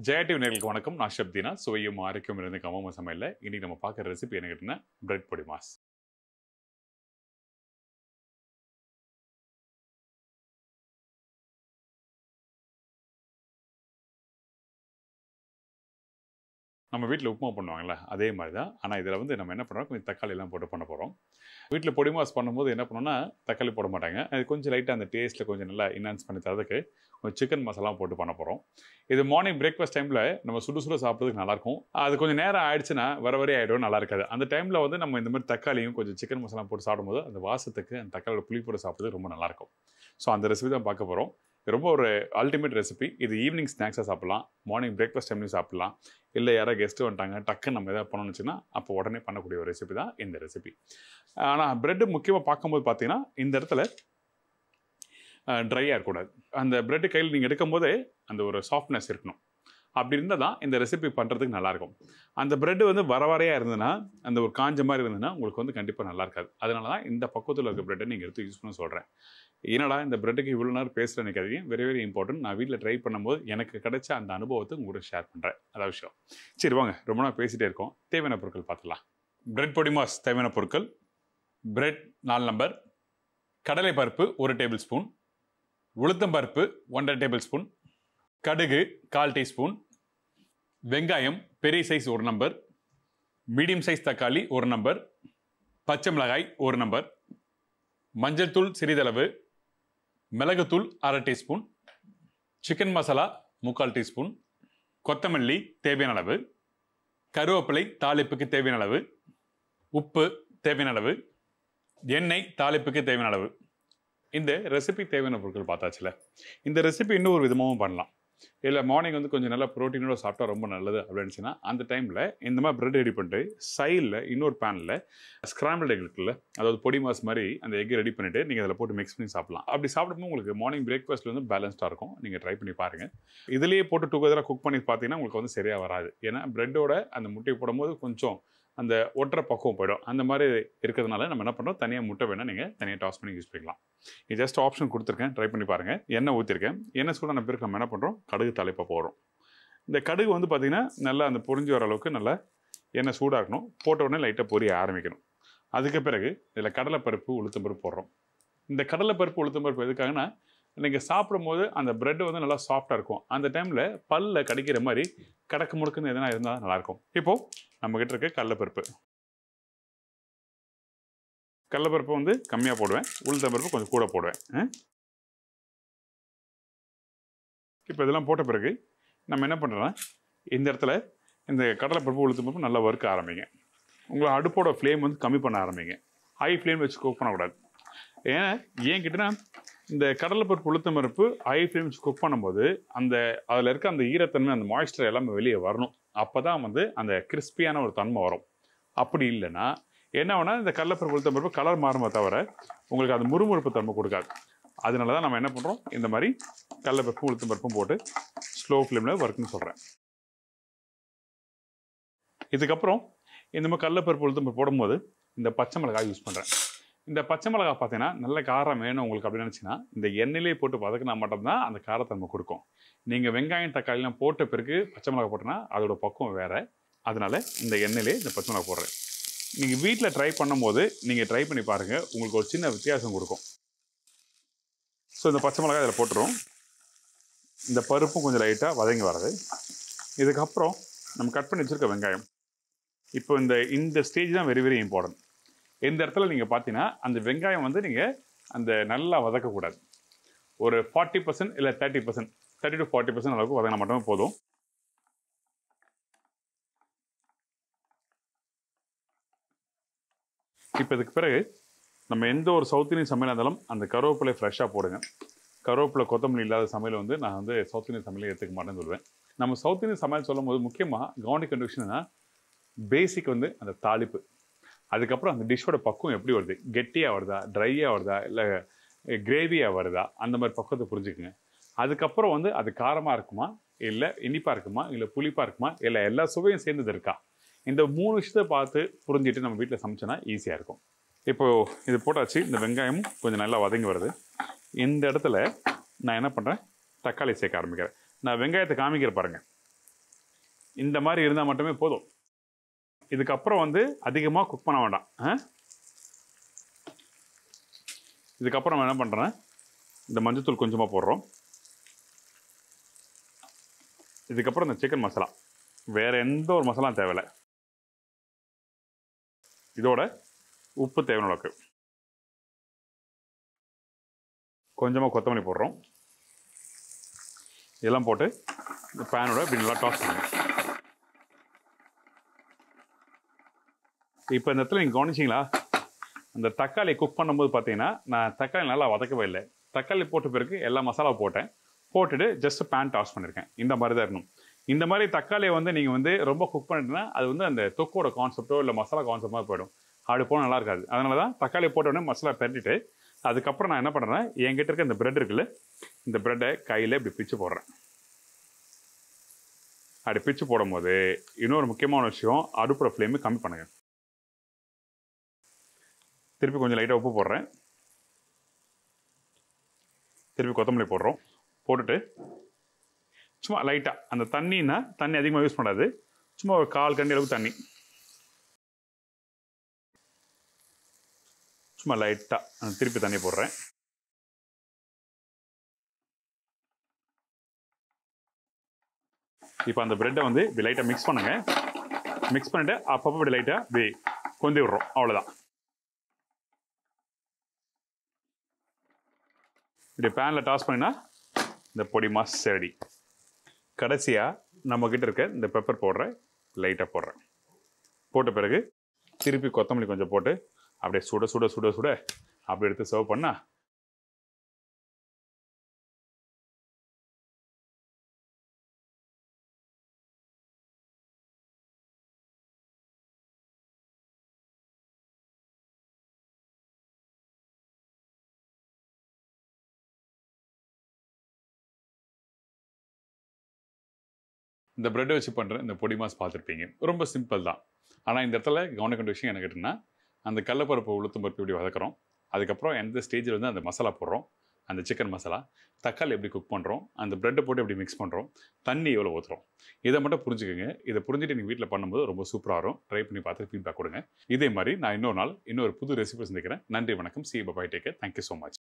Jaya TV நேயர்களுக்கு வணக்கம். நான் ஷப்தினா. சுவையும் ஆரோக்கியம் இருந்த கமமா சமையல்ல இன்னைக்கு நம்ம பார்க்குற ரெசிபி என்ன கேட்டீங்கன்னா பிரெட் பொடி மாஸ். நம்ம வீட்டில் உப்புமா பண்ணுவாங்கல்ல அதே மாதிரி தான். ஆனால் இதில் வந்து நம்ம என்ன பண்ணுறோம், கொஞ்சம் தக்காளி எல்லாம் போட்டு பண்ண போகிறோம். வீட்டில் பொடி மாஸ் பண்ணும்போது என்ன பண்ணோம்னா தக்காளி போட மாட்டாங்க. அது கொஞ்சம் லைட்டாக அந்த டேஸ்ட்டில் கொஞ்சம் நல்லா என்ஹான்ஸ் பண்ணி தரதுக்கு கொஞ்சம் சிக்கன் மசாலா போட்டு பண்ண போகிறோம். இது மார்னிங் பிரேக்ஃபாஸ்ட் டைமில் நம்ம சுடு சுட சாப்பிட்றதுக்கு நல்லாயிருக்கும். அது கொஞ்சம் நேரம் ஆயிடுச்சுன்னா வர ஆகிடும், நல்லா இருக்காது. அந்த டைமில் வந்து நம்ம இந்த மாதிரி தக்காளியும் கொஞ்சம் சிக்கன் மசாலா போட்டு சாப்பிடும்போது அந்த வாசத்துக்கு அந்த தக்காளியோட புளி போட்டு சாப்பிட்றது ரொம்ப நல்லாயிருக்கும். ஸோ அந்த ரெசிபி தான் பார்க்க போகிறோம். ரொம்ப ஒரு அல்டிமேட் ரெசிபி. இது ஈவினிங் ஸ்நாக்ஸாக சாப்பிட்லாம், மார்னிங் பிரேக்ஃபாஸ்ட் டைம்லையும் சாப்பிட்லாம். இல்லை யாராவது கெஸ்ட்டு வந்துட்டாங்க டக்குன்னு நம்ம எதாவது பண்ணணும்னு வச்சுன்னா அப்போ உடனே பண்ணக்கூடிய ஒரு ரெசிபி தான் இந்த ரெசிபி. ஆனால் ப்ரெட்டு முக்கியமாக பார்க்கும்போது பார்த்தீங்கன்னா இந்த இடத்துல ட்ரையாக இருக்கக்கூடாது. அந்த ப்ரெட்டு கையில் நீங்கள் எடுக்கும்போதே அந்த ஒரு சாஃப்ட்னஸ் இருக்கணும். அப்படி இருந்தால் தான் இந்த ரெசிபி பண்ணுறதுக்கு நல்லாயிருக்கும். அந்த ப்ரெட்டு வந்து வரையாக இருந்ததுன்னா, அந்த ஒரு காஞ்ச மாதிரி இருந்ததுன்னா உங்களுக்கு வந்து கண்டிப்பாக நல்லா இருக்காது. அதனால தான் இந்த பக்குவத்தில் இருக்க ப்ரெட்டை நீங்கள் எடுத்து யூஸ் பண்ண சொல்கிறேன். என்னடா இந்த ப்ரெட்டுக்கு இவ்வளோ நேரம் பேசுகிற நினைக்காதீங்க. Very important. நான் வீட்டில் ட்ரை பண்ணும்போது எனக்கு கிடைச்ச அந்த அனுபவத்தை உங்களுக்கு ஷேர் பண்ணுறேன். அதான் விஷயம். சரி வாங்க, ரொம்ப நாள் பேசிகிட்டே இருக்கோம். தேவையான பொருட்கள் பார்த்துலாம். பிரெட் பொடி மாஸ் தேவையான பொருட்கள்: பிரெட் 4 நம்பர், கடலை பருப்பு 1 டேபிள் ஸ்பூன், உளுத்தம் பருப்பு 1½ டேபிள் ஸ்பூன், கடுகு 1/4 டீஸ்பூன், வெங்காயம் பெரிய சைஸ் 1 நம்பர், மீடியம் சைஸ் தக்காளி 1 நம்பர், பச்சை மிளகாய் 1 நம்பர், மஞ்சள் தூள் சிறிதளவு, மிளகுத்தூள் 1/2 டீஸ்பூன், சிக்கன் மசாலா 3/4 டீஸ்பூன், கொத்தமல்லி தேவையான அளவு, கருவேப்பிலை தாளிப்புக்கு தேவையான அளவு, உப்பு தேவையான அளவு, எண்ணெய் தாளிப்புக்கு தேவையான அளவு. இந்த ரெசிபி தேவையான பொருட்கள் பார்த்தாச்சுல. இந்த ரெசிபி இன்னும் ஒரு விதமாகவும் பண்ணலாம். இல்லை மார்னிங் வந்து கொஞ்சம் நல்லா ப்ரோட்டீனோட சாப்பிட்டா ரொம்ப நல்லது அப்படின்னுச்சுன்னா அந்த டைமில் இந்த மாதிரி ப்ரெட் ரெடி பண்ணிட்டு சைடில் இன்னொரு பேனில் ஸ்க்ராம்பிள் எக் இருக்குல்ல, அதாவது பொடி மாஸ் மாதிரி அந்த எக் ரெடி பண்ணிவிட்டு நீங்கள் அதில் போட்டு மிக்ஸ் பண்ணி சாப்பிடலாம். அப்படி சாப்பிடும்போது உங்களுக்கு மார்னிங் பிரேக்ஃபாஸ்ட்டில் வந்து பேலன்ஸ்டாக இருக்கும். நீங்கள் ட்ரை பண்ணி பாருங்கள். இதுலேயே போட்டு டுகெதராக குக் பண்ணி பார்த்தீங்கன்னா உங்களுக்கு வந்து சரியாக வராது. ஏன்னா ப்ரெட்டோட அந்த முட்டையை போடும்போது கொஞ்சம் அந்த ஒற்றை பக்குவம் போயிடும். அந்த மாதிரி இருக்கிறதுனால நம்ம என்ன பண்ணுறோம், தனியாக முட்டை வேணால் நீங்கள் தனியாக டாஸ் பண்ணி யூஸ் பண்ணிக்கலாம். இது ஜஸ்ட் ஆப்ஷன் கொடுத்துருக்கேன், ட்ரை பண்ணி பாருங்கள். எண்ணெய் ஊற்றிருக்கேன். எண்ணெய் சூடான பிறகு நம்ம என்ன பண்ணுறோம், கடுகு தாளிப்பை போடுறோம். இந்த கடுகு வந்து பார்த்திங்கன்னா நல்லா அந்த பொரிஞ்சு வர அளவுக்கு நல்லா எண்ணெய் சூடாக இருக்கணும். போட்ட உடனே லைட்டாக பொரிய ஆரம்பிக்கணும். அதுக்கு பிறகு இதில் கடலைப்பருப்பு உளுத்தம் பருப்பு போடுறோம். இந்த கடலைப்பருப்பு உளுத்தம் பருப்பு எதுக்காகனா, நீங்கள் சாப்பிடும்போது அந்த ப்ரெட் வந்து நல்லா சாஃப்டாக இருக்கும். அந்த டைமில் பல்ல கடிக்கிற மாதிரி கடக்கு முடுக்குன்னு எதனா இருந்தால் நல்லாயிருக்கும். இப்போது நம்மக்கிட்ட இருக்க கடலைப்பருப்பு வந்து கம்மியாக போடுவேன், உளுத்தம் பருப்பு கொஞ்சம் கூட போடுவேன். இப்போ இதெல்லாம் போட்ட பிறகு நம்ம என்ன பண்ணுறோன்னா இந்த இடத்துல இந்த கடலைப்பருப்பு உளுத்தம் பருப்பு நல்லா வறுக்க ஆரம்பிங்க. உங்களை அடுப்போட ஃப்ளேம் வந்து கம்மி பண்ண ஆரம்பிங்க. ஹை ஃப்ளேம் வச்சு குக் பண்ணக்கூடாது. ஏன் கிட்டனா இந்த கடலைப்பருப்பு உளுத்தம் பருப்பு ஹை ஃப்ளேம் வச்சு குக் பண்ணும்போது அதில் இருக்க அந்த ஈரத்தன்மை, அந்த மாய்ஸ்சர் எல்லாமே வெளியே வரணும். அப்போ தான் வந்து அந்த கிறிஸ்பியான ஒரு தன்மை வரும். அப்படி இல்லைன்னா என்ன வேணால் இந்த கடலைப்பருப்பு உளுத்தம் பருப்பு கலர் மாறுமே தவிர உங்களுக்கு அது முறுமுறுப்பு தன்மை கொடுக்காது. அதனால தான் நம்ம என்ன பண்ணுறோம், இந்த மாதிரி கடலைப்பருப்பு உளுத்தம் பருப்பும் போட்டு ஸ்லோ ஃப்ளேமில் வறுக்குன்னு சொல்கிறேன். இதுக்கப்புறம் இந்த மாதிரி கடலைப்பருப்பு உளுத்தம் பருப்பு போடும்போது இந்த பச்சை மிளகாய் யூஸ் பண்ணுறேன். இந்த பச்சை மிளகாய் பார்த்தீங்கன்னா நல்ல காரம் வேணும் உங்களுக்கு அப்படின்னு நினச்சின்னா இந்த எண்ணெயிலே போட்டு வதக்கினா மட்டும்தான் அந்த காரத்தன்மை கொடுக்கும். நீங்கள் வெங்காயம் தக்காளிலாம் போட்ட பிறகு பச்சை மிளகாய் போட்டோன்னா அதோட பக்குவம் வேறு. அதனால் இந்த எண்ணெயிலே இந்த பச்சை மிளகாய் போடுறேன். நீங்கள் வீட்டில் ட்ரை பண்ணும்போது நீங்கள் ட்ரை பண்ணி பாருங்கள், உங்களுக்கு ஒரு சின்ன வித்தியாசம் கொடுக்கும். ஸோ இந்த பச்சை மிளகாய் இதில் போட்டுரும். இந்த பருப்பும் கொஞ்சம் லைட்டாக வதங்கி வர்றது. இதுக்கப்புறம் நம்ம கட் பண்ணி வச்சுருக்க வெங்காயம். இப்போ இந்த ஸ்டேஜ் தான் வெரி இம்பார்ட்டன்ட். இந்த இடத்துல நீங்கள் பார்த்தீங்கன்னா அந்த வெங்காயம் வந்து நீங்கள் அந்த நல்லா வதக்கக்கூடாது. ஒரு 40% இல்லை 30%, 30 to 40% அளவுக்கு வதங்கினா மட்டுமே போதும். இப்போ இதுக்கு பிறகு நம்ம எந்த ஒரு சவுத் இந்தியன் சமையலாக இருந்தாலும் அந்த கருவேப்பிலை ஃப்ரெஷ்ஷாக போடுங்க. கருவேப்பிலை கொத்தமல்லி இல்லாத சமையல் வந்து நான் வந்து சவுத் இந்தியன் சமையலை எடுத்துக்க மாட்டேன்னு சொல்லுவேன். நம்ம சவுத் இந்தியன் சமையல் சொல்லும் போது முக்கியமாக கவனிக்க வேண்டிய விஷயம்னா பேசிக் வந்து அந்த தாளிப்பு. அதுக்கப்புறம் அந்த டிஷ்ஷோட பக்குவம் எப்படி வருது, கெட்டியாக வருதா, ட்ரையாக வருதா, இல்லை கிரேவியாக வருதா, அந்த மாதிரி பக்குவத்தை புரிஞ்சுக்குங்க. அதுக்கப்புறம் வந்து அது காரமாக இருக்குமா, இல்லை இனிப்பாக இருக்குமா, இல்லை புளிப்பாக இருக்குமா, இல்லை எல்லா சுவையும் சேர்ந்தது இருக்கா, இந்த 3 விஷயத்தை பார்த்து புரிஞ்சுட்டு நம்ம வீட்டில் சமைச்சோன்னா ஈஸியாக இருக்கும். இப்போது இது போட்டாச்சு. இந்த வெங்காயமும் கொஞ்சம் நல்லா வதங்கி வருது. இந்த இடத்துல நான் என்ன பண்ணுறேன், தக்காளி சேர்க்க ஆரம்பிக்கிறேன். நான் வெங்காயத்தை காமிக்கிற பாருங்கள். இந்த மாதிரி இருந்தால் மட்டுமே போதும். இதுக்கப்புறம் வந்து அதிகமாக குக் பண்ண வேண்டாம். இதுக்கப்புறம் நம்ம என்ன பண்ணுறேன், இந்த மஞ்சத்தூள் கொஞ்சமாக போடுறோம். இதுக்கப்புறம் இந்த சிக்கன் மசாலா, வேறு எந்த ஒரு மசாலா தேவையில்லை. இதோட உப்பு தேவையான அளவுக்கு, கொஞ்சமாக கொத்தமல்லி போடுறோம். இதெல்லாம் போட்டு இந்த பேனோட இப்படி நல்லா டாஸ் பண்ணுங்க. இப்போ இந்த இடத்துல நீங்கள் கவனிச்சிங்களா, அந்த தக்காளி குக் பண்ணும்போது பார்த்தீங்கன்னா நான் தக்காளி நல்லா வதக்கவே இல்லை. தக்காளி போட்ட பிறகு எல்லா மசாலாவும் போட்டுட்டு ஜஸ்ட் பேன் டாஸ் பண்ணியிருக்கேன். இந்த மாதிரி தான் இருக்கணும். இந்த மாதிரி தக்காளியை வந்து நீங்கள் வந்து ரொம்ப குக் பண்ணிட்டீங்கன்னா அது வந்து அந்த தொக்கோட கான்செப்டோ இல்லை மசாலா கான்செப்டோ போயிடும். அப்படி போனால் நல்லா இருக்காது. அதனால தான் தக்காளி போட்ட உடனே மசாலா பெரட்டிட்டு அதுக்கப்புறம் நான் என்ன பண்ணுறேன், என்கிட்ட இருக்க இந்த பிரெட் இருக்குல்ல, இந்த பிரெட்டை கையில் இப்படி பிச்சு போடுறேன். அப்படி பிச்சு போடும்போது இன்னொரு முக்கியமான விஷயம், அடுப்போட ஃப்ளேமை கம்மி பண்ணுங்கள். திருப்பி கொஞ்சம் லைட்டாக உப்பு போடுறேன். திருப்பி கொத்தமல்லி போடுறோம். போட்டுட்டு சும்மா லைட்டாக அந்த தண்ணின்னா தண்ணி அதிகமாக யூஸ் பண்ணாது, சும்மா ஒரு 1/4 கரண்டி அளவுக்கு தண்ணி, சும்மா லைட்டாக திருப்பி தண்ணி போடுறேன். இப்போ அந்த பிரெட்டை வந்து இப்படி லைட்டாக மிக்ஸ் பண்ணுங்க. மிக்ஸ் பண்ணிட்டு அப்பப்போ இப்படி லைட்டாக இப்படி கொந்தி விடுறோம். அவ்வளோதான். இப்படி பேனில் டாஸ் பண்ணினா இந்த பொடி மாஸ் ரெடி. கடைசியாக நம்மக்கிட்ட இருக்க இந்த பெப்பர் பவுடரை லைட்டாக போடுறேன். போட்ட பிறகு திருப்பி கொத்தமல்லி கொஞ்சம் போட்டு அப்படியே சுட சுட சுட சுட அப்படி எடுத்து சர்வ் பண்ணால் இந்த பிரெட்டை வச்சு பண்ணுற இந்த பொடி மாஸ் பார்த்துருப்பீங்க. ரொம்ப சிம்பிள் தான். ஆனால் இந்த இடத்துல கவனிக்க வேண்டிய விஷயம் என்ன கேட்டிங்கன்னா, அந்த கடலப்பருப்பு உளுத்தம் பருப்பு இப்படி வதக்குறோம். அதுக்கப்புறம் எந்த ஸ்டேஜில் வந்து அந்த மசாலா போடுறோம், அந்த சிக்கன் மசாலா, தக்காளி எப்படி குக் பண்ணுறோம், அந்த பிரெட்டை போட்டு எப்படி மிக்ஸ் பண்ணுறோம், தண்ணி எவ்வளோ ஊற்றுறோம், இதை மட்டும் புரிஞ்சுக்கோங்க. இதை புரிஞ்சுட்டு நீங்கள் வீட்டில் பண்ணும்போது ரொம்ப சூப்பராக இருக்கும். ட்ரை பண்ணி பார்த்து ஃபீட்பேக் கொடுங்க. இதே மாதிரி நான் இன்னொரு நாள் இன்னொரு புது ரெசிபி சந்திக்கிறேன். நன்றி, வணக்கம். See bye, take care. Thank you so much.